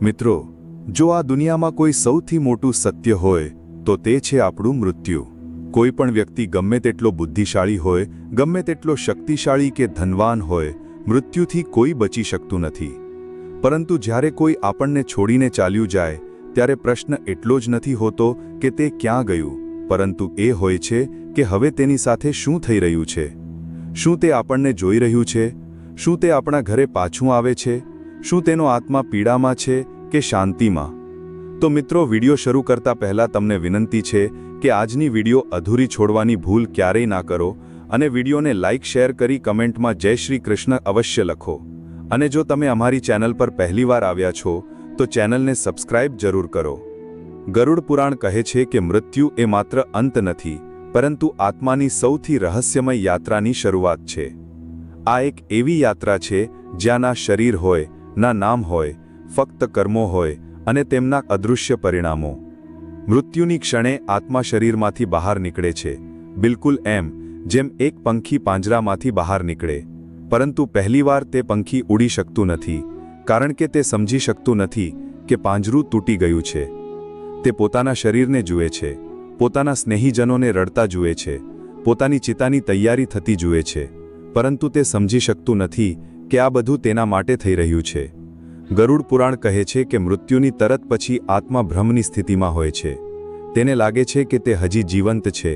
મિત્રો, જો આ દુનિયામાં કોઈ સૌથી મોટું સત્ય હોય તો તે છે આપણું મૃત્યુ. કોઈ પણ વ્યક્તિ ગમે તેટલો બુદ્ધિશાળી હોય, ગમે તેટલો શક્તિશાળી કે ધનવાન હોય, મૃત્યુથી કોઈ બચી શકતું નથી. પરંતુ જ્યારે કોઈ આપણને છોડીને ચાલ્યું જાય ત્યારે પ્રશ્ન એટલો જ નથી હોતો કે તે ક્યાં ગયું, પરંતુ એ હોય છે કે હવે તેની સાથે શું થઈ રહ્યું છે. શું તે આપણને જોઈ રહ્યું છે? શું તે આપણા ઘરે પાછું આવે છે? શું તેનો આત્મા પીડામાં છે કે શાંતિમાં? તો મિત્રો, વિડિયો શરૂ કરતા પહેલા તમને વિનંતી છે કે આજની વિડિયો અધૂરી છોડવાની ભૂલ ક્યારેય ના કરો અને વિડિયોને લાઇક શેર કરી કમેન્ટમાં જય શ્રી કૃષ્ણ અવશ્ય લખો. અને જો તમે અમારી ચેનલ પર પહેલીવાર આવ્યા છો તો ચેનલને સબસ્ક્રાઇબ જરૂર કરો. ગરુડ પુરાણ કહે છે કે મૃત્યુ એ માત્ર અંત નથી, પરંતુ આત્માની સૌથી રહસ્યમય યાત્રાની શરૂઆત છે. આ એક એવી યાત્રા છે જ્યાં ના શરીર હોય, ના નામ હોય, ફક્ત કર્મો હોય અને તેમના અદૃશ્ય પરિણામો. મૃત્યુની ક્ષણે આત્મા શરીરમાંથી બહાર નીકળે છે, બિલકુલ એમ જેમ એક પંખી પાંજરામાંથી બહાર નીકળે. પરંતુ પહેલીવાર તે પંખી ઉડી શકતું નથી, કારણ કે તે સમજી શકતું નથી કે પાંજરું તૂટી ગયું છે. તે પોતાના શરીરને જુએ છે, પોતાના સ્નેહીજનોને રડતા જુએ છે, પોતાની ચિતાની તૈયારી થતી જુએ છે, પરંતુ તે સમજી શકતું નથી કે આ બધું તેના માટે થઈ રહ્યું છે. ગરુડ પુરાણ કહે છે કે મૃત્યુની તરત પછી આત્મા ભ્રમની સ્થિતિમાં હોય છે. તેને લાગે છે કે તે હજી જીવંત છે,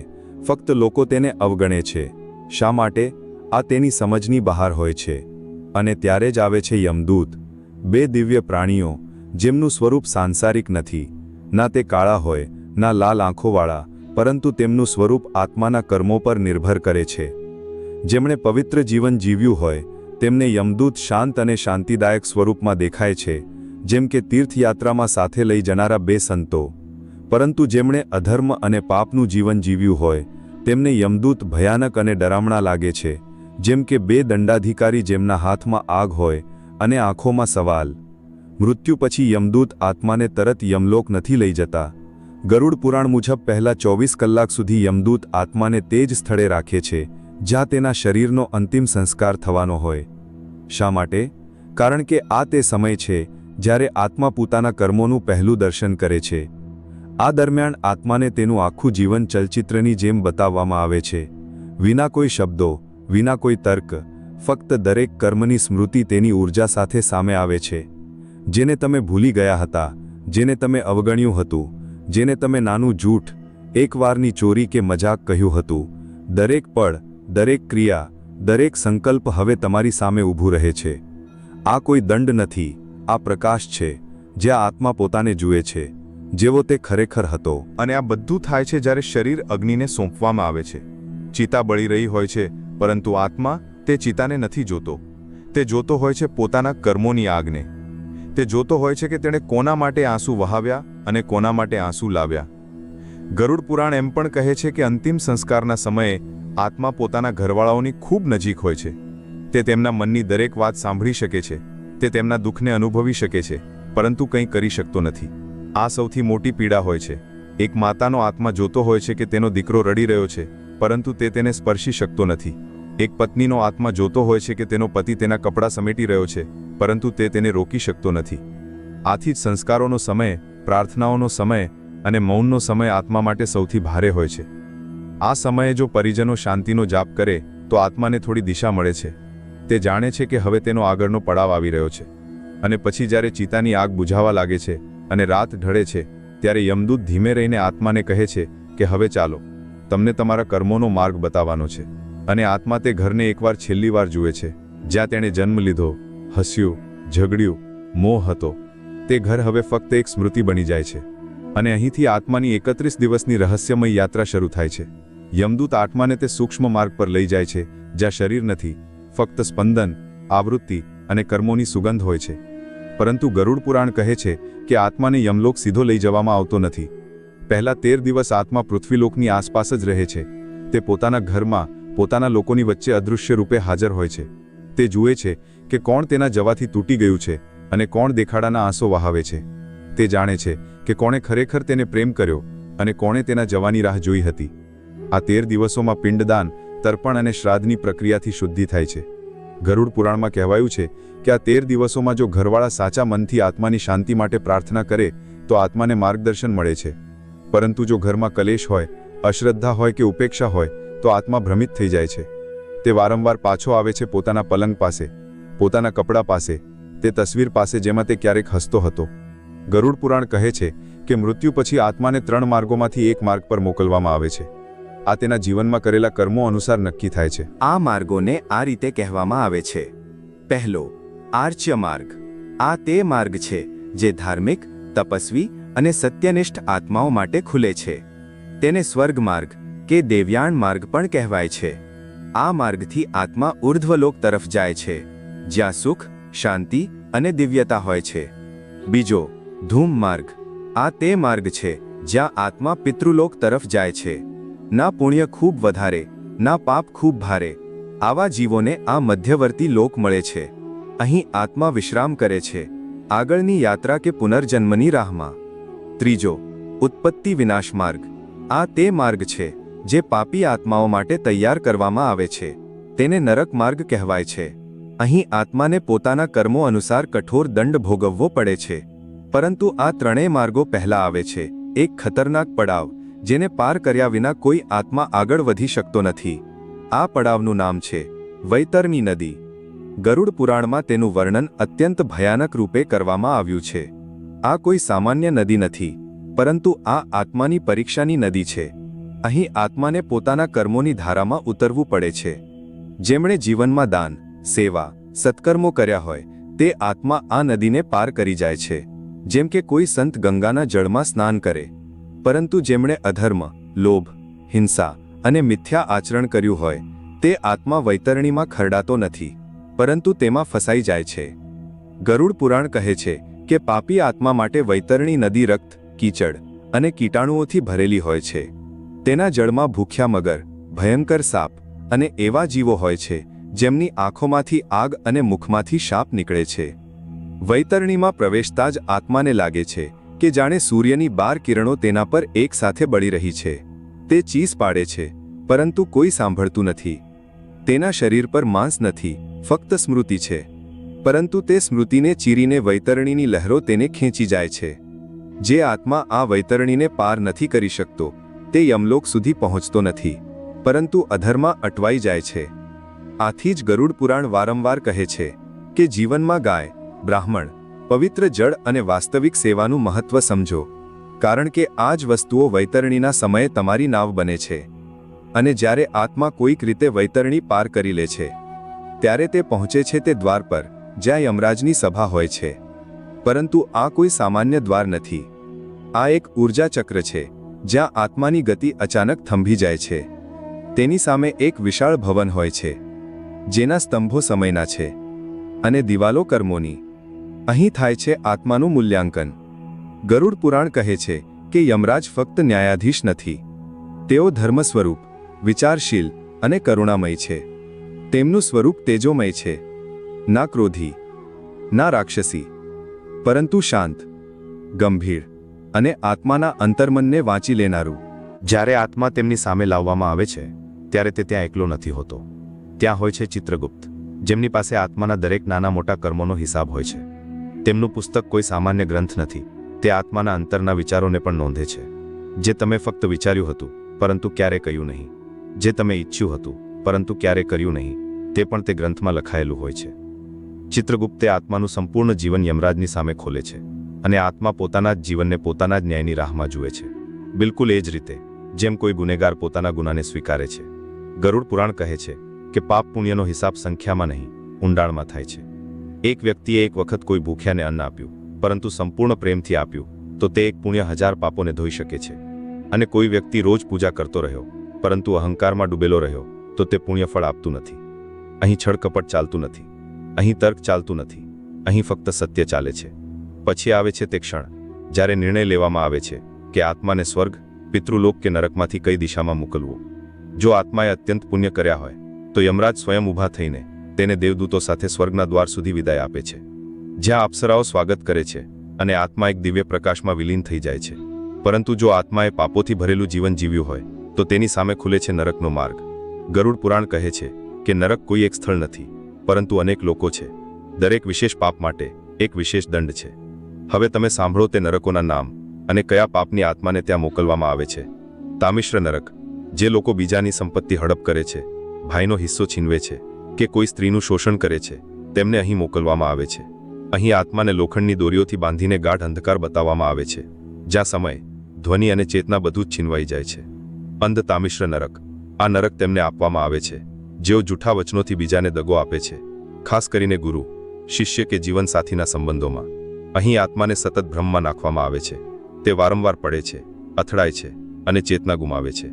ફક્ત લોકો તેને અવગણે છે. શા માટે? આ તેની સમજની બહાર હોય છે. અને ત્યારે જ આવે છે યમદૂત, બે દિવ્ય પ્રાણીઓ જેમનું સ્વરૂપ સાંસારિક નથી. ના તે કાળા હોય, ના લાલ આંખોવાળા, પરંતુ તેમનું સ્વરૂપ આત્માના કર્મો પર નિર્ભર કરે છે. જેમણે પવિત્ર જીવન જીવ્યું હોય તેમને યમદૂત શાંત અને શાંતિદાયક સ્વરૂપમાં દેખાય છે, જેમ કે તીર્થયાત્રામાં સાથે લઈ જનારા બે સંતો. પરંતુ જેમણે અધર્મ અને પાપનું જીવન જીવ્યું હોય તેમને યમદૂત ભયાનક અને ડરામણા લાગે છે, જેમ કે બે દંડાધિકારી જેમના હાથમાં આગ હોય અને આંખોમાં સવાલ. મૃત્યુ પછી યમદૂત આત્માને તરત યમલોક નથી લઈ જતા. ગરુડ પુરાણ મુજબ પહેલા 24 કલાક સુધી યમદૂત આત્માને તે જ સ્થળે રાખે છે જ્યાં તેના શરીરનો અંતિમ સંસ્કાર થવાનો હોય. શા માટે? કારણ કે આ તે સમય છે જ્યારે આત્મા પોતાના કર્મોનું પહેલું દર્શન કરે છે. આ દરમિયાન આત્માને તેનું આખું જીવન ચલચિત્રની જેમ બતાવવામાં આવે છે, વિના કોઈ શબ્દો, વિના કોઈ તર્ક, ફક્ત દરેક કર્મની સ્મૃતિ તેની ઊર્જા સાથે સામે આવે છે. જેને તમે ભૂલી ગયા હતા, જેને તમે અવગણ્યું હતું, જેને તમે નાનું જૂઠ, એકવારની ચોરી કે મજાક કહ્યું હતું, દરેક પળ, દરેક ક્રિયા, દરેક સંકલ્પ હવે તમારી સામે ઊભું રહે છે. આ કોઈ દંડ નથી, આ પ્રકાશ છે, જ્યાં આત્મા પોતાને જુએ છે જેવો તે ખરેખર હતો. અને આ બધું થાય છે જ્યારે શરીર અગ્નિને સોંપવામાં આવે છે. ચિતા બળી રહી હોય છે, પરંતુ આત્મા તે ચિતાને નથી જોતો. તે જોતો હોય છે પોતાના કર્મોની આગને. તે જોતો હોય છે કે તેણે કોના માટે આંસુ વહાવ્યા અને કોના માટે આંસુ લાવ્યા. ગરુડ પુરાણ એમ પણ કહે છે કે અંતિમ સંસ્કારના સમયે આત્મા પોતાના ઘરવાળાઓની ખૂબ નજીક હોય છે. તે તેમના મનની દરેક વાત સાંભળી શકે છે, તે તેમના દુઃખને અનુભવી શકે છે, પરંતુ કંઈ કરી શકતો નથી. આ સૌથી મોટી પીડા હોય છે. એક માતાનો આત્મા જોતો હોય છે કે તેનો દીકરો રડી રહ્યો છે, પરંતુ તે તેને સ્પર્શી શકતો નથી. એક પત્નીનો આત્મા જોતો હોય છે કે તેનો પતિ તેના કપડાં સમેટી રહ્યો છે, પરંતુ તે તેને રોકી શકતો નથી. આથી જ સંસ્કારોનો સમય, પ્રાર્થનાઓનો સમય અને મૌનનો સમય આત્મા માટે સૌથી ભારે હોય છે. આ સમયે જો પરિજનો શાંતિનો જાપ કરે તો આત્માને થોડી દિશા મળે છે. તે જાણે છે કે હવે તેનો આગળનો પડાવ આવી રહ્યો છે. અને પછી જ્યારે ચિતાની આગ બુઝાવા લાગે છે અને રાત ઢળે છે ત્યારે યમદૂત ધીમે રહીને આત્માને કહે છે કે હવે ચાલો, તમને તમારા કર્મોનો માર્ગ બતાવવાનો છે. અને આત્મા તે ઘરને એકવાર છેલ્લી વાર જુએ છે જ્યાં તેણે જન્મ લીધો, હસ્યું, ઝઘડ્યું, મોહ હતો. તે ઘર હવે ફક્ત એક સ્મૃતિ બની જાય છે. અને અહીંથી આત્માની 31 દિવસની રહસ્યમય યાત્રા શરૂ થાય છે. યમદૂત આત્માને તે સૂક્ષ્મ માર્ગ પર લઈ જાય છે જ્યાં શરીર નથી, ફક્ત સ્પંદન, આવૃત્તિ અને કર્મોની સુગંધ હોય છે. પરંતુ ગરુડ પુરાણ કહે છે કે આત્માને યમલોક સીધો લઈ જવામાં આવતો નથી. પહેલા 13 દિવસ આત્મા પૃથ્વીલોકની આસપાસ જ રહે છે. તે પોતાના ઘરમાં, પોતાના લોકોની વચ્ચે અદૃશ્ય રૂપે હાજર હોય છે. તે જુએ છે કે કોણ તેના જવાથી તૂટી ગયું છે અને કોણ દેખાડાના આંસુ વહાવે છે. તે જાણે છે કે કોણે ખરેખર તેને પ્રેમ કર્યો અને કોણે તેના જવાની રાહ જોઈ હતી. આ 13 દિવસોમાં પિંડદાન, તર્પણ અને શ્રાદ્ધની પ્રક્રિયાથી શુદ્ધિ થાય છે. ગરુડ પુરાણમાં કહેવાયું છે કે આ 13 દિવસોમાં જો ઘરવાળા સાચા મનથી આત્માની શાંતિ માટે પ્રાર્થના કરે તો આત્માને માર્ગદર્શન મળે છે, પરંતુ જો ઘરમાં કલેશ હોય, અશ્રદ્ધા હોય કે ઉપેક્ષા હોય તો આત્મા ભ્રમિત થઈ જાય છે. તે વારંવાર પાછો આવે છે પોતાના પલંગ પાસે, પોતાના કપડાં પાસે, તે તસવીર પાસે જેમાં તે ક્યારેક હસતો હતો. ગરુડ પુરાણ કહે છે કે મૃત્યુ પછી આત્માને 3 માર્ગોમાંથી એક માર્ગ પર મોકલવામાં આવે છે. આ તેના જીવનમાં કરેલા કર્મો અનુસાર નક્કી થાય છે. આ માર્ગોને આ રીતે કહેવામાં આવે છે. પહેલો, આર્ચ્ય માર્ગ. આ તે માર્ગ છે જે ધાર્મિક, તપસ્વી અને સત્યનિષ્ઠ આત્માઓ માટે ખુલે છે. તેને સ્વર્ગ માર્ગ કે દેવયાણ માર્ગ પણ કહેવાય છે. આ માર્ગથી આત્મા ઉર્ધ્વલોક તરફ જાય છે, જ્યાં સુખ, શાંતિ અને દિવ્યતા હોય છે. બીજો, ધૂમ માર્ગ. આ તે માર્ગ છે જ્યાં આત્મા પિતૃલોક તરફ જાય છે. ના પુણ્ય ખૂબ વધારે, ના પાપ ખૂબ ભારે. આવા જીવોને આ મધ્યવર્તી લોક મળે છે. અહીં આત્મા વિશ્રામ કરે છે, આગળની યાત્રા કે પુનર્જન્મની રાહમાં. ત્રીજો, ઉત્પત્તિ વિનાશ માર્ગ. આ તે માર્ગ છે જે પાપી આત્માઓ માટે તૈયાર કરવામાં આવે છે. તેને નરક માર્ગ કહેવાય છે. અહીં આત્માને પોતાના કર્મો અનુસાર કઠોર દંડ ભોગવવો પડે છે. પરંતુ આ ત્રણેય માર્ગો પહેલા આવે છે એક ખતરનાક પડાવ, જેને પાર કર્યા વિના કોઈ આત્મા આગળ વધી શકતો નથી. આ પડાવનું નામ છે વૈતરણી નદી. ગરુડ પુરાણમાં તેનું વર્ણન અત્યંત ભયાનક રૂપે કરવામાં આવ્યું છે. આ કોઈ સામાન્ય નદી નથી, પરંતુ આ આત્માની પરીક્ષાની નદી છે. અહીં આત્માને પોતાના કર્મોની ધારામાં ઉતરવું પડે છે. જેમણે જીવનમાં દાન, સેવા, સત્કર્મો કર્યા હોય તે આત્મા આ નદીને પાર કરી જાય છે, જેમ કે કોઈ સંત ગંગાના જળમાં સ્નાન કરે. પરંતુ જેમણે અધર્મ, લોભ, હિંસા અને મિથ્યા આચરણ કર્યું હોય તે આત્મા વૈતરણીમાં ખરડાતો નથી, પરંતુ તેમાં ફસાઈ જાય છે. ગરુડ પુરાણ કહે છે કે પાપી આત્મા માટે વૈતરણી નદી રક્ત, કીચડ અને કીટાણુઓથી ભરેલી હોય છે. તેના જળમાં ભૂખ્યા મગર, ભયંકર સાપ અને એવા જીવો હોય છે જેમની આંખોમાંથી આગ અને મુખમાંથી શાપ નીકળે છે. વૈતરણીમાં પ્રવેશતા જ આત્માને લાગે છે કે જાણે સૂર્યની 12 કિરણો તેના પર એકસાથે બળી રહી છે. તે ચીસ પાડે છે, પરંતુ કોઈ સાંભળતું નથી. તેના શરીર પર માંસ નથી, ફક્ત સ્મૃતિ છે. પરંતુ તે સ્મૃતિને ચીરીને વૈતરણીની લહેરો તેને ખેંચી જાય છે. જે આત્મા આ વૈતરણીને પાર નથી કરી શકતો તે યમલોક સુધી પહોંચતો નથી, પરંતુ અધરમાં અટવાઈ જાય છે. આથી જ ગરુડ પુરાણ વારંવાર કહે છે કે જીવનમાં ગાય, બ્રાહ્મણ, પવિત્ર જળ અને વાસ્તવિક સેવાનું મહત્વ સમજો, કારણ કે આ જ વસ્તુઓ વૈતરણીના સમયે તમારી નાવ બને છે. અને જ્યારે આત્મા કોઈક રીતે વૈતરણી પાર કરી લે છે ત્યારે તે પહોંચે છે તે દ્વાર પર જ્યાં યમરાજની સભા હોય છે. પરંતુ આ કોઈ સામાન્ય દ્વાર નથી. આ એક ઊર્જા ચક્ર છે જ્યાં આત્માની ગતિ અચાનક થંભી જાય છે. તેની સામે એક વિશાળ ભવન હોય છે જેના સ્તંભો સમયના છે અને દિવાલો કર્મોની. અહીં થાય છે આત્માનું મૂલ્યાંકન. ગરુડ પુરાણ કહે છે કે યમરાજ ફક્ત ન્યાયાધીશ નથી, તેઓ ધર્મ સ્વરૂપ, વિચારશીલ અને કરુણામય છે. તેમનું સ્વરૂપ તેજોમય છે, ના ક્રોધી, ના રાક્ષસી, પરંતુ શાંત, ગંભીર અને આત્માના અંતર્મનને વાંચી લેનારું. જ્યારે આત્મા તેમની સામે લાવવામાં આવે છે ત્યારે તે ત્યાં એકલો નથી હોતો. ત્યાં હોય છે ચિત્રગુપ્ત, જેમની પાસે આત્માના દરેક નાના મોટા કર્મોનો હિસાબ હોય છે. તેમનું પુસ્તક કોઈ સામાન્ય ગ્રંથ નથી, તે આત્માના અંતરના વિચારોને પણ નોંધે છે. જે તમે ફક્ત વિચાર્યું હતું પરંતુ ક્યારે કહ્યું નહીં, જે તમે ઈચ્છ્યું હતું પરંતુ ક્યારે કર્યું નહીં, તે પણ તે ગ્રંથમાં લખાયેલું હોય છે. ચિત્રગુપ્તે આત્માનું સંપૂર્ણ જીવન યમરાજની સામે ખોલે છે અને આત્મા પોતાના જ જીવનને પોતાના જ ન્યાયની રાહમાં જુએ છે. બિલકુલ એ જ રીતે જેમ કોઈ ગુનેગાર પોતાના ગુનાને સ્વીકારે છે. ગરુડ પુરાણ કહે છે કે પાપ પુણ્યનો હિસાબ સંખ્યામાં નહીં, ઊંડાણમાં થાય છે. એક વ્યક્તિએ એક વખત કોઈ ભૂખ્યાને અન્ન આપ્યું, પરંતુ સંપૂર્ણ પ્રેમથી આપ્યું, તો તે એક પુણ્ય 1000 પાપોને ધોઈ શકે છે. અને કોઈ વ્યક્તિ રોજ પૂજા કરતો રહ્યો પરંતુ અહંકારમાં ડૂબેલો રહ્યો, તો તે પુણ્ય ફળ આપતું નથી. અહીં છળકપટ ચાલતું નથી, અહીં તર્ક ચાલતું નથી, અહીં ફક્ત સત્ય ચાલે છે. પછી આવે છે તે ક્ષણ જ્યારે નિર્ણય લેવામાં આવે છે કે આત્માને સ્વર્ગ, પિતૃલોક કે નરકમાંથી કઈ દિશામાં મોકલવું. જો આત્માએ અત્યંત પુણ્ય કર્યા હોય તો યમરાજ સ્વયં ઊભા થઈને તેને દેવદૂતો સાથે સ્વર્ગના દ્વાર સુધી વિદાય આપે છે, જ્યાં અપ્સરાઓ સ્વાગત કરે છે અને આત્મા એક દિવ્ય પ્રકાશમાં વિલીન થઈ જાય છે. પરંતુ જો આત્માએ પાપોથી ભરેલું જીવન જીવ્યું હોય તો તેની સામે ખુલે છે નરકનો માર્ગ. ગરુડ પુરાણ કહે છે કે નરક કોઈ એક સ્થળ નથી, પરંતુ અનેક લોકો છે. દરેક વિશેષ પાપ માટે એક વિશેષ દંડ છે. હવે તમે સાંભળો તે નરકોના નામ અને કયા પાપની આત્માને ત્યાં મોકલવામાં આવે છે. તામિશ્ર નરક, જે લોકો બીજાની સંપત્તિ હડપ કરે છે, ભાઈનો હિસ્સો છીનવે છે કે કોઈ સ્ત્રીનું શોષણ કરે છે, તેમને અહીં મોકલવામાં આવે છે. અહીં આત્માને લોખંડની દોરીઓથી બાંધીને ગાઢ અંધકાર બતાવવામાં આવે છે, જ્યાં સમય, ધ્વનિ અને ચેતના બધું જ છીનવાઈ જાય છે. અંધ તામિશ્ર નરક, આ નરક તેમને આપવામાં આવે છે જેઓ જૂઠા વચનોથી બીજાને દગો આપે છે, ખાસ કરીને ગુરુ, શિષ્ય કે જીવનસાથીના સંબંધોમાં. અહીં આત્માને સતત ભ્રમમાં નાખવામાં આવે છે. તે વારંવાર પડે છે, અથડાય છે અને ચેતના ગુમાવે છે.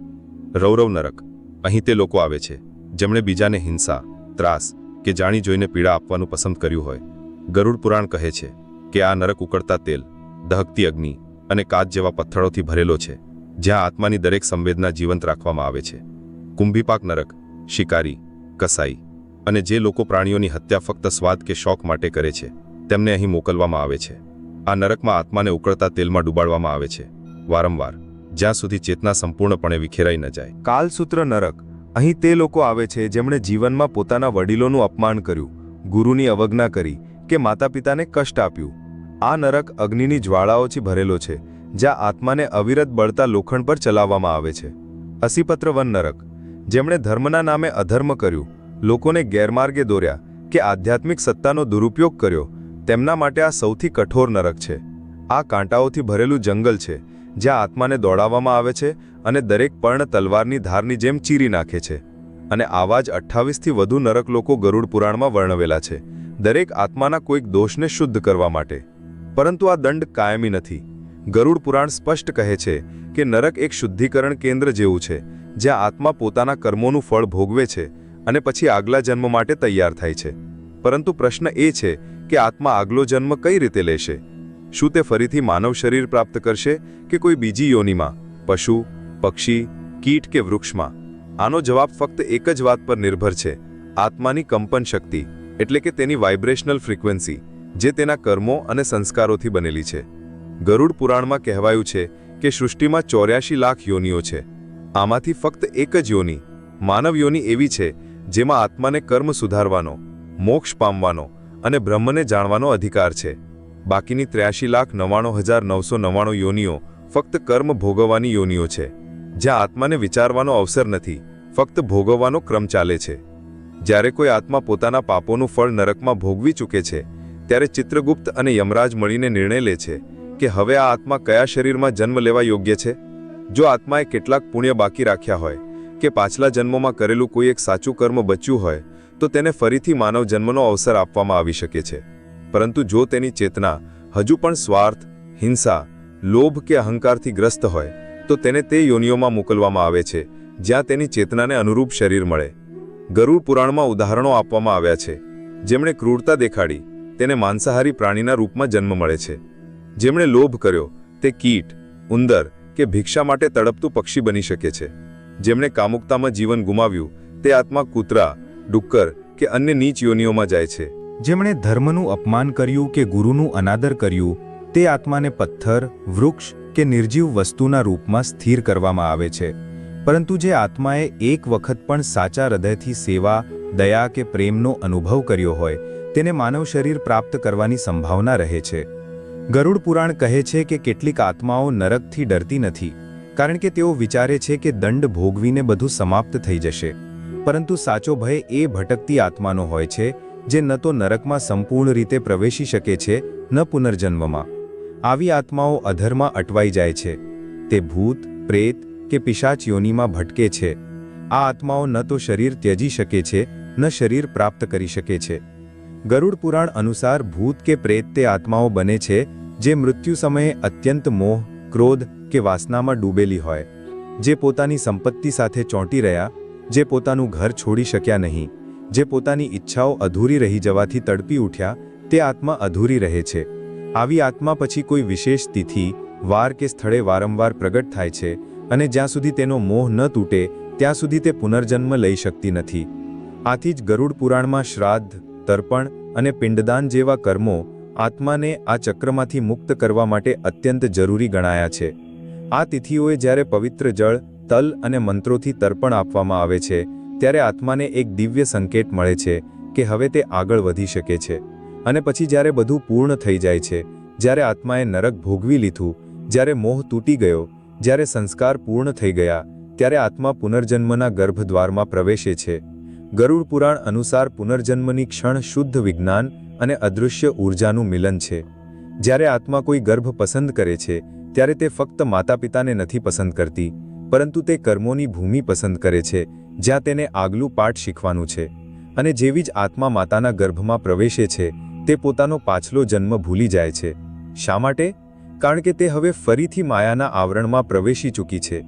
રૌરવ નરક, અહીં તે લોકો આવે છે જેમણે બીજાને હિંસા, ત્રાસ કે જાણી જોઈને પીડા આપવાનું પસંદ કર્યું હોય. ગરુડ પુરાણ કહે છે કે આ નરક ઉકળતા તેલ, દહકતી અગ્નિ અને કાચ જેવા પથ્થરોથી ભરેલો છે, જ્યાં આત્માની દરેક સંવેદના જીવંત રાખવામાં આવે છે. કુંભીપાક નરક, શિકારી, કસાઈ અને જે લોકો પ્રાણીઓની હત્યા ફક્ત સ્વાદ કે શોખ માટે કરે છે, તેમને અહીં મોકલવામાં આવે છે. આ નરકમાં આત્માને ઉકળતા તેલમાં ડૂબાડવામાં આવે છે, વારંવાર, જ્યાં સુધી ચેતના સંપૂર્ણપણે વિખેરાઈ ન જાય. કાલસૂત્ર નરક, અહીં તે લોકો આવે છે જેમણે જીવનમાં પોતાના વડીલોનું અપમાન કર્યું, ગુરુની અવજ્ઞા કરી કે માતા પિતાને કષ્ટ આપ્યું. આ નરક અગ્નિની જ્વાળાઓથી ભરેલો છે, જ્યાં આત્માને અવિરત બળતા લોખંડ પર ચલાવવામાં આવે છે. અસીપત્ર વન નરક, જેમણે ધર્મના નામે અધર્મ કર્યું, લોકોને ગેરમાર્ગે દોર્યા કે આધ્યાત્મિક સત્તાનો દુરુપયોગ કર્યો, તેમના માટે આ સૌથી કઠોર નરક છે. આ કાંટાઓથી ભરેલું જંગલ છે, જ્યાં આત્માને દોડાવવામાં આવે છે અને દરેક પર્ણ તલવારની ધારની જેમ ચીરી નાખે છે. અને આવા જ 28થી વધુ નરક લોકો ગરુડ પુરાણમાં વર્ણવેલા છે, દરેક આત્માના કોઈક દોષને શુદ્ધ કરવા માટે. પરંતુ આ દંડ કાયમી નથી. ગરુડ પુરાણ સ્પષ્ટ કહે છે કે નરક એક શુદ્ધિકરણ કેન્દ્ર જેવું છે, જ્યાં આત્મા પોતાના કર્મોનું ફળ ભોગવે છે અને પછી આગલા જન્મ માટે તૈયાર થાય છે. પરંતુ પ્રશ્ન એ છે કે આત્મા આગલો જન્મ કઈ રીતે લેશે? શું તે ફરીથી માનવ શરીર પ્રાપ્ત કરશે કે કોઈ બીજી યોનિમાં, પશુ, પક્ષી, કીટ કે વૃક્ષમાં? આનો જવાબ ફક્ત એક જ વાત પર નિર્ભર છે: આત્માની કંપન શક્તિ, એટલે કે તેની વાઇબ્રેશનલ ફ્રીક્વન્સી, જે તેના કર્મો અને સંસ્કારોથી બનેલી છે. ગરુડ પુરાણમાં કહેવાયું છે કે સૃષ્ટિમાં 84 લાખ યોનિઓ છે. આમાંથી ફક્ત એક જ યોનિ, માનવ યોનિ એવી છે જેમાં આત્માને કર્મ સુધારવાનો, મોક્ષ પામવાનો અને બ્રહ્મને જાણવાનો અધિકાર છે. બાકીની 83,99,999 યોનિઓ ફક્ત કર્મ ભોગવવાની યોનિઓ છે, જ્યાં આત્માને વિચારવાનો અવસર નથી, ફક્ત ભોગવવાનો ક્રમ ચાલે છે. જ્યારે કોઈ આત્મા પોતાના પાપોનું ફળ નરકમાં ભોગવી ચૂકે છે, ત્યારે ચિત્રગુપ્ત અને યમરાજ મળીને નિર્ણય લે છે કે હવે આ આત્મા કયા શરીરમાં જન્મ લેવા યોગ્ય છે. જો આત્માએ કેટલાક પુણ્ય બાકી રાખ્યા હોય કે પાછલા જન્મોમાં કરેલું કોઈ એક સાચું કર્મ બચ્યું હોય, તો તેને ફરીથી માનવ જન્મનો અવસર આપવામાં આવી શકે છે. પરંતુ જો તેની ચેતના હજુ પણ સ્વાર્થ, હિંસા, લોભ કે અહંકારથી ગ્રસ્ત હોય, તો તેને તે યોનિઓમાં મોકલવામાં આવે છે જ્યાં તેની ચેતનાને અનુરૂપ શરીર મળે. ગરુડ પુરાણમાં ઉદાહરણો આપવામાં આવ્યા છે. જેમણે ક્રૂરતા દેખાડી, તેને માંસાહારી પ્રાણીના રૂપમાં જન્મ મળે છે. જેમણે લોભ કર્યો, તે કીટ, ઉંદર કે ભિક્ષા માટે તડપતું પક્ષી બની શકે છે. જેમણે કામુકતામાં જીવન ગુમાવ્યું, તે આત્મા કૂતરા, ડુક્કર કે અન્ય નીચ યોનિઓમાં જાય છે. જેમણે ધર્મનું અપમાન કર્યું કે ગુરુનું અનાદર કર્યું, તે આત્માને પથ્થર, વૃક્ષ કે નિર્જીવ વસ્તુના રૂપમાં સ્થિર કરવામાં આવે છે. પરંતુ જે આત્માએ એક વખત પણ સાચા હૃદયથી સેવા, દયા કે પ્રેમનો અનુભવ કર્યો હોય, તેને માનવ શરીર પ્રાપ્ત કરવાની સંભાવના રહે છે. ગરુડ પુરાણ કહે છે કે કેટલીક આત્માઓ નરકથી ડરતી નથી, કારણ કે તેઓ વિચારે છે કે દંડ ભોગવીને બધું સમાપ્ત થઈ જશે. પરંતુ સાચો ભય એ ભટકતી આત્માનો હોય છે, જે ન તો નરકમાં સંપૂર્ણ રીતે પ્રવેશી શકે છે, ન પુનર્જન્મમાં. આવી આત્માઓ અધરમાં અટવાઈ જાય છે. તે ભૂત, પ્રેત કે પિશાચ યોનિમાં ભટકે છે. આ આત્માઓ ન તો શરીર ત્યજી શકે છે, ન શરીર પ્રાપ્ત કરી શકે છે. ગરુડ પુરાણ અનુસાર ભૂત કે પ્રેત તે આત્માઓ બને છે જે મૃત્યુ સમયે અત્યંત મોહ, ક્રોધ કે વાસનામાં ડૂબેલી હોય, જે પોતાની સંપત્તિ સાથે ચોંટી રહ્યા, જે પોતાનું ઘર છોડી શક્યા નહીં, જે પોતાની ઈચ્છાઓ અધૂરી રહી જવાથી તડપી ઉઠ્યા, તે આત્મા અધૂરી રહે છે. આવી આત્મા પછી કોઈ વિશેષ તિથિ, વાર કે સ્થળે વારંવાર પ્રગટ થાય છે, અને જ્યાં સુધી તેનો મોહ ન તૂટે ત્યાં સુધી તે પુનર્જન્મ લઈ શકતી નથી. આથી જ ગરુડ પુરાણમાં શ્રાદ્ધ, તર્પણ અને પિંડદાન જેવા કર્મો આત્માને આ ચક્રમાંથી મુક્ત કરવા માટે અત્યંત જરૂરી ગણાયા છે. આ તિથિઓએ જ્યારે પવિત્ર જળ, તલ અને મંત્રોથી તર્પણ આપવામાં આવે છે, ત્યારે આત્માને એક દિવ્ય સંકેત મળે છે કે હવે તે આગળ વધી શકે છે. અને પછી જ્યારે બધું પૂર્ણ થઈ જાય છે, જ્યારે આત્માએ નરક ભોગવી લીધું, જ્યારે મોહ તૂટી ગયો, જ્યારે સંસ્કાર પૂર્ણ થઈ ગયા, ત્યારે આત્મા પુનર્જન્મના ગર્ભદ્વારમાં પ્રવેશે છે. ગરુડ પુરાણ અનુસાર પુનર્જન્મની ક્ષણ શુદ્ધ વિજ્ઞાન અને અદૃશ્ય ઊર્જાનું મિલન છે. જ્યારે આત્મા કોઈ ગર્ભ પસંદ કરે છે, ત્યારે તે ફક્ત માતા પિતાને નથી પસંદ કરતી, પરંતુ તે કર્મોની ભૂમિ પસંદ કરે છે જ્યાં તેને આગલું પાઠ શીખવાનું છે. અને જેવી જ આત્મા માતાના ગર્ભમાં પ્રવેશે છે, તે પોતાનો પાછલો જન્મ ભૂલી જાય છે. શા માટે? કારણ કે તે હવે ફરીથી માયાના આવરણમાં પ્રવેશી ચૂકી છે.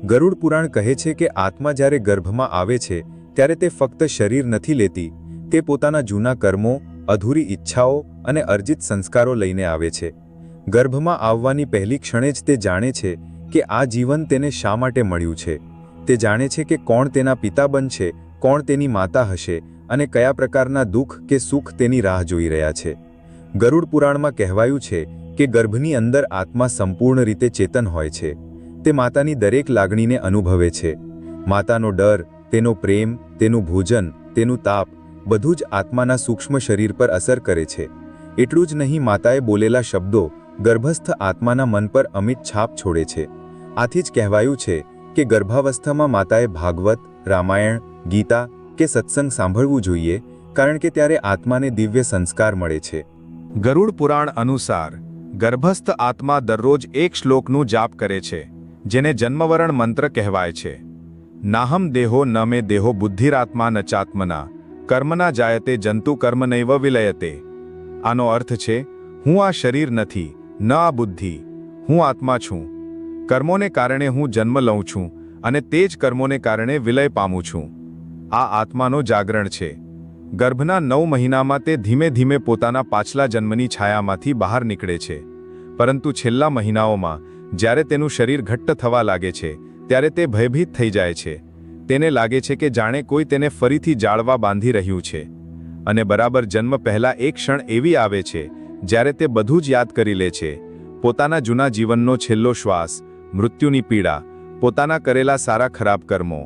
ગરુડ પુરાણ કહે છે કે આત્મા જ્યારે ગર્ભમાં આવે છે ત્યારે તે ફક્ત શરીર નથી લેતી, તે પોતાના જૂના કર્મો, અધૂરી ઈચ્છાઓ અને અર્જિત સંસ્કારો લઈને આવે છે. ગર્ભમાં આવવાની પહેલી ક્ષણે જ તે જાણે છે કે આ જીવન તેને શા માટે મળ્યું છે. તે જાણે છે કે કોણ તેના પિતા બનશે, કોણ તેની માતા હશે અને કયા પ્રકારના દુઃખ કે સુખ તેની રાહ જોઈ રહ્યા છે. ગરુડ પુરાણમાં કહેવાયું છે કે ગર્ભની અંદર આત્મા સંપૂર્ણ રીતે ચેતન હોય છે. તે માતાની દરેક લાગણીને અનુભવે છે. માતાનો ડર, તેનો પ્રેમ, તેનું ભોજન, તેનું તાપ, બધું જ આત્માના સૂક્ષ્મ શરીર પર અસર કરે છે. એટલું જ નહીં, માતાએ બોલેલા શબ્દો ગર્ભસ્થ આત્માના મન પર અમિટ છાપ છોડે છે. આથી જ કહેવાયું છે કે ગર્ભાવસ્થામાં માતાએ ભાગવત, રામાયણ, ગીતા કે સત્સંગ સાંભળવું જોઈએ, કારણ કે ત્યારે આત્માને દિવ્ય સંસ્કાર મળે છે. ગરુડ પુરાણ અનુસાર ગર્ભસ્થ આત્મા દરરોજ એક શ્લોકનું જાપ કરે છે, જેને જન્મવરણ મંત્ર કહેવાય છે. નાહમ દેહો ન મે દેહો બુદ્ધિરાત્મા ન ચાત્મના કર્મના જાયતે જંતુ કર્મ નૈવ વિલયતે. આનો અર્થ છે, હું આ શરીર નથી, ન આ બુદ્ધિ, હું આત્મા છું. કર્મોને કારણે હું જન્મ લઉં છું અને તે જ કર્મોને કારણે વિલય પામું છું. આ આત્માનો જાગરણ છે. ગર્ભના 9 મહિનામાં તે ધીમે ધીમે પોતાના પાછલા જન્મની છાયામાંથી બહાર નીકળે છે. પરંતુ છેલ્લા મહિનાઓમાં જ્યારે તેનું શરીર ઘટ્ટ થવા લાગે છે, ત્યારે તે ભયભીત થઈ જાય છે. તેને લાગે છે કે જાણે કોઈ તેને ફરીથી જાળવા બાંધી રહ્યું છે. અને બરાબર જન્મ પહેલા એક ક્ષણ એવી આવે છે જ્યારે તે બધું જ યાદ કરી લે છે. પોતાના જૂના જીવનનો છેલ્લો શ્વાસ, મૃત્યુની પીડા, પોતાના કરેલા સારા ખરાબ કર્મો,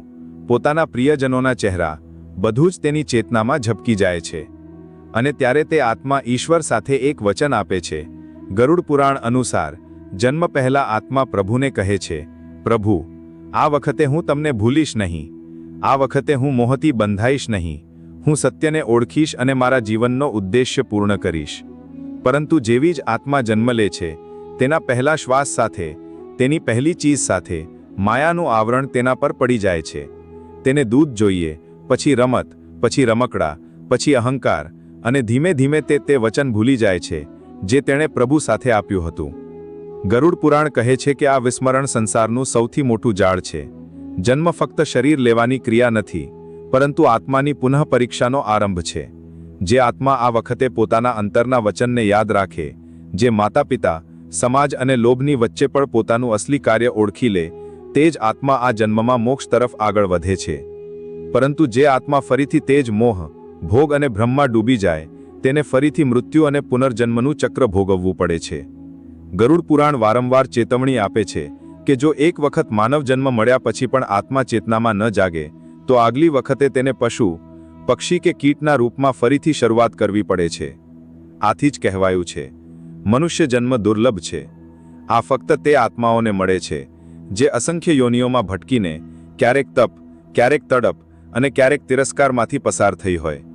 પોતાના પ્રિયજનોના ચહેરા, બધું જ તેની ચેતનામાં ઝબકી જાય છે. અને ત્યારે તે આત્મા ઈશ્વર સાથે એક વચન આપે છે. ગરુડ પુરાણ અનુસાર જન્મ પહેલા આત્મા પ્રભુને કહે છે, પ્રભુ, આ વખતે હું તમને ભૂલીશ નહીં. આ વખતે હું મોહથી બંધાઈશ નહીં. હું સત્યને ઓળખીશ અને મારા જીવનનો ઉદ્દેશ્ય પૂર્ણ કરીશ. પરંતુ જેવી જ આત્મા જન્મ લે છે, તેના પહેલા શ્વાસ સાથે, તેની પહેલી ચીજ સાથે, માયાનું આવરણ તેના પર પડી જાય છે. તેને દૂધ જોઈએ, પછી રમત, પછી રમકડા, પછી અહંકાર, અને ધીમે ધીમે તે વચન ભૂલી જાય છે જે તેણે પ્રભુ સાથે આપ્યું હતું. ગરુડ પુરાણ કહે છે કે આ વિસ્મરણ સંસારનું સૌથી મોટું જાળ છે. જન્મ ફક્ત શરીર લેવાની ક્રિયા નથી, પરંતુ આત્માની પુનઃ પરીક્ષાનો આરંભ છે. જે આત્મા આ વખતે પોતાના અંતરના વચનને યાદ રાખે, જે માતા પિતા, સમાજ અને લોભની વચ્ચે પણ પોતાનું અસલી કાર્ય ઓળખી લે, તે જ આત્મા આ જન્મમાં મોક્ષ તરફ આગળ વધે છે. પરંતુ જે આત્મા ફરીથી તે જ મોહ, ભોગ અને ભ્રમમાં ડૂબી જાય, તેને ફરીથી મૃત્યુ અને પુનર્જન્મનું ચક્ર ભોગવવું પડે છે. ગરુડ પુરાણ વારંવાર ચેતવણી આપે છે કે જો એક વખત માનવ જન્મ મળ્યા પછી પણ આત્મા ચેતનામાં ન જાગે, તો આગલી વખતે તેને પશુ, પક્ષી કે કીટના રૂપમાં ફરીથી શરૂઆત કરવી પડે છે. આથી જ કહેવાયું છે, મનુષ્ય જન્મ દુર્લભ છે. આ ફક્ત તે આત્માઓને મળે છે જે અસંખ્ય યોનિઓમાં ભટકીને ક્યારેક તપ, ક્યારેક તડપ અને ક્યારેક તિરસ્કારમાંથી પસાર થઈ હોય.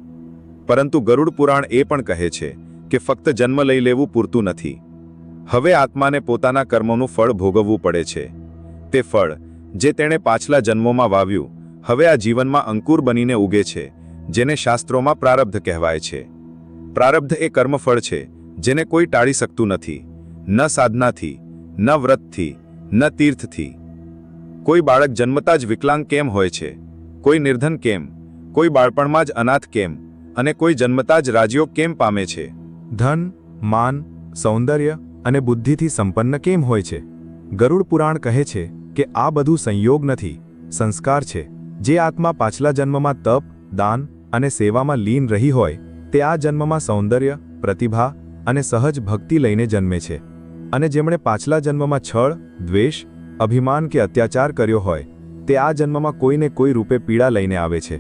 પરંતુ ગરુડ પુરાણ એ પણ કહે છે કે ફક્ત જન્મ લઈ લેવું પૂરતું નથી. હવે આત્માને પોતાના કર્મોનું ફળ ભોગવવું પડે છે. તે ફળ જે તેણે પાછલા જન્મોમાં વાવ્યું, હવે આ જીવનમાં અંકુર બનીને ઉગે છે, જેને શાસ્ત્રોમાં પ્રારબ્ધ કહેવાય છે. પ્રારબ્ધ એ કર્મફળ છે જેને કોઈ ટાળી શકતું નથી, ન સાધનાથી, ન વ્રતથી, ન તીર્થથી. કોઈ બાળક જન્મતા જ વિકલાંગ કેમ હોય છે, કોઈ નિર્ધન કેમ, કોઈ બાળપણમાં જ અનાથ કેમ, અને કોઈ જન્મતા જ રાજયોગ કેમ પામે છે. ધન, માન, સૌંદર્ય અને બુદ્ધિથી સંપન્ન કેમ હોય છે? ગરુડ પુરાણ કહે છે કે આ બધું સંયોગ નથી, સંસ્કાર છે. જે આત્મા પાછલા જન્મમાં તપ, દાન અને સેવામાં લીન રહી હોય, તે આ જન્મમાં સૌંદર્ય, પ્રતિભા અને સહજ ભક્તિ લઈને જન્મે છે. અને જેમણે પાછલા જન્મમાં છળ, દ્વેષ, અભિમાન કે અત્યાચાર કર્યો હોય, તે આ જન્મમાં કોઈને કોઈ રૂપે પીડા લઈને આવે છે.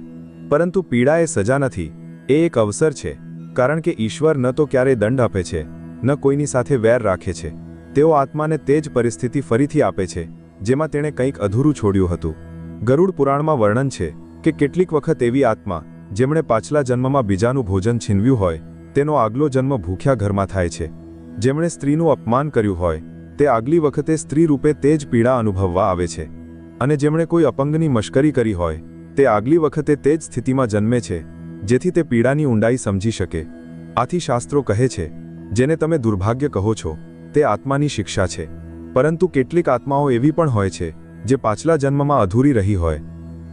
પરંતુ પીડા એ સજા નથી, એ એક અવસર છે. કારણ કે ઈશ્વર ન તો ક્યારેય દંડ આપે છે ન કોઈની સાથે વેર રાખે છે. તેઓ આત્માને તે જ પરિસ્થિતિ ફરીથી આપે છે જેમાં તેણે કંઈક અધૂરું છોડ્યું હતું. ગરુડ પુરાણમાં વર્ણન છે કે કેટલીક વખત એવી આત્મા જેમણે પાછલા જન્મમાં બીજાનું ભોજન છીનવ્યું હોય તેનો આગલો જન્મ ભૂખ્યા ઘરમાં થાય છે. જેમણે સ્ત્રીનું અપમાન કર્યું હોય તે આગલી વખતે સ્ત્રી રૂપે તે જ પીડા અનુભવવા આવે છે. અને જેમણે કોઈ અપંગની મશ્કરી કરી હોય તે આગલી વખતે તે જ સ્થિતિમાં જન્મે છે જેથી તે પીડાની ઊંડાઈ સમજી શકે. આથી શાસ્ત્રો કહે છે જેને તમે દુર્ભાગ્ય કહો છો તે આત્માની શિક્ષા છે. પરંતુ કેટલીક આત્માઓ એવી પણ હોય છે જે પાછલા જન્મમાં અધૂરી રહી હોય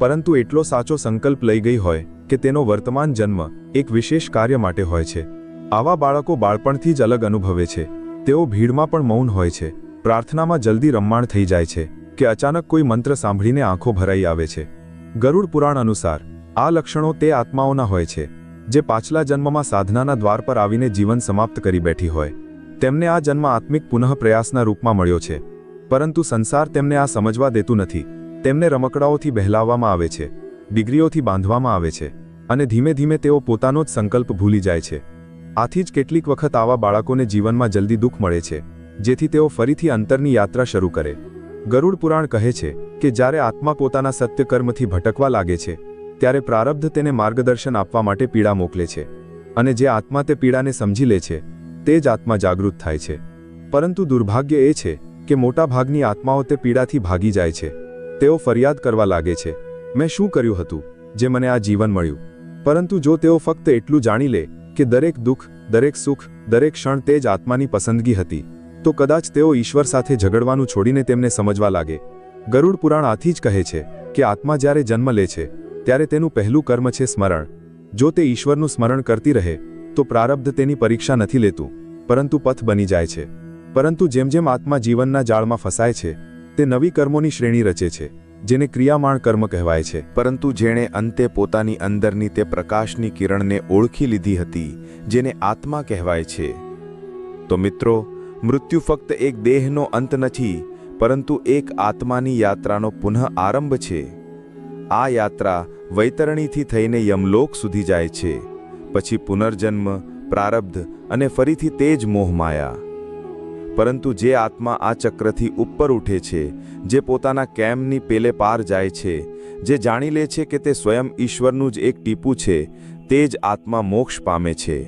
પરંતુ એટલો સાચો સંકલ્પ લઈ ગઈ હોય કે તેનો વર્તમાન જન્મ એક વિશેષ કાર્ય માટે હોય છે. આવા બાળકો બાળપણથી જ અલગ અનુભવે છે. તેઓ ભીડમાં પણ મૌન હોય છે, પ્રાર્થનામાં જલ્દી રમમાણ થઈ જાય છે કે અચાનક કોઈ મંત્ર સાંભળીને આંખો ભરાઈ આવે છે. ગરુડ પુરાણ અનુસાર આ લક્ષણો તે આત્માઓના હોય છે જે પાછલા જન્મમાં સાધનાના દ્વાર પર આવીને જીવન સમાપ્ત કરી બેઠી હોય. તેમને આ જન્મ આત્મિક પુનઃપ્રયાસના રૂપમાં મળ્યો છે, પરંતુ સંસાર તેમને આ સમજવા દેતું નથી. તેમને રમકડાઓથી બહેલાવવામાં આવે છે, ડિગ્રીઓથી બાંધવામાં આવે છે અને ધીમે ધીમે તેઓ પોતાનો જ સંકલ્પ ભૂલી જાય છે. આથી જ કેટલીક વખત આવા બાળકોને જીવનમાં જલ્દી દુઃખ મળે છે જેથી તેઓ ફરીથી અંતરની યાત્રા શરૂ કરે. ગરુડ પુરાણ કહે છે કે જ્યારે આત્મા પોતાના સત્ય કર્મથી ભટકવા લાગે છે ત્યારે પ્રારબ્ધ તેને માર્ગદર્શન આપવા માટે પીડા મોકલે છે અને જે આત્મા તે પીડાને સમજી લે છે તે જ આત્મા જાગૃત થાય છે. પરંતુ દુર્ભાગ્ય એ છે કે મોટા ભાગની આત્માઓ તે પીડાથી ભાગી જાય છે. તેઓ ફરિયાદ કરવા લાગે છે, મેં શું કર્યું હતું જે મને આ જીવન મળ્યું. પરંતુ જો તેઓ ફક્ત એટલું જાણી લે કે દરેક દુઃખ, દરેક સુખ, દરેક ક્ષણ તે જ આત્માની પસંદગી હતી તો કદાચ તેઓ ઈશ્વર સાથે ઝઘડવાનું છોડીને તેમને સમજવા લાગે. ગરુડ પુરાણ આથી જ કહે છે કે આત્મા જ્યારે જન્મ લે છે ત્યારે તેનું પહેલું કર્મ છે સ્મરણ. જો તે ઈશ્વરનું સ્મરણ કરતી રહે તો પ્રારબ્ધ તેની પરીક્ષા નથી લેતું પરંતુ પથ બની જાય છે. પરંતુ જેમ જેમ આત્મા જીવનના જાળમાં ફસાય છે તે નવી કર્મોની શ્રેણી રચે છે જેને ક્રિયામાણ કર્મ કહેવાય છે. પરંતુ જેણે અંતે પોતાની અંદરની તે પ્રકાશની કિરણને ઓળખી લીધી હતી જેને આત્મા કહેવાય છે. તો મિત્રો, મૃત્યુ ફક્ત એક દેહનો અંત નથી પરંતુ એક આત્માની યાત્રાનો પુનઃ આરંભ છે. આ યાત્રા વૈતરણીથી થઈને યમલોક સુધી જાય છે, પછી પુનર્જન્મ, પ્રારબ્ધ અને ફરીથી તે જ મોહમાયા. પરંતુ જે આત્મા આ ચક્રથી ઉપર ઉઠે છે, જે પોતાના કેમની પેલે પાર જાય છે, જે જાણી લે છે કે તે સ્વયં ઈશ્વરનું જ એક ટીપું છે, તે જ આત્મા મોક્ષ પામે છે.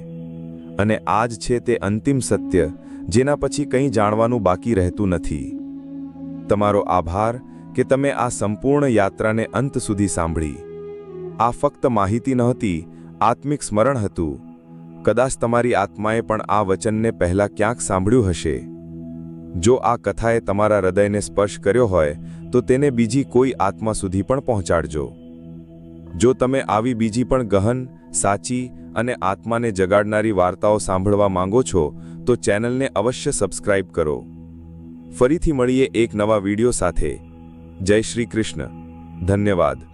અને આ જ છે તે અંતિમ સત્ય જેના પછી કંઈ જાણવાનું બાકી રહેતું નથી. તમારો આભાર કે તમે આ સંપૂર્ણ યાત્રાને અંત સુધી સાંભળી. આ ફક્ત માહિતી નહોતી, આત્મિક સ્મરણ હતું. કદાચ તમારી આત્માએ પણ આ વચનને પહેલાં ક્યાંક સાંભળ્યું હશે. જો આ કથાએ તમારા હૃદયને સ્પર્શ કર્યો હોય તો તેને બીજી કોઈ આત્મા સુધી પણ પહોંચાડજો. જો તમે આવી બીજી પણ ગહન, સાચી અને આત્માને જગાડનારી વાર્તાઓ સાંભળવા માંગો છો તો ચેનલને અવશ્ય સબસ્ક્રાઇબ કરો. ફરીથી મળીએ એક નવા વિડીયો સાથે. જય શ્રી કૃષ્ણ. ધન્યવાદ.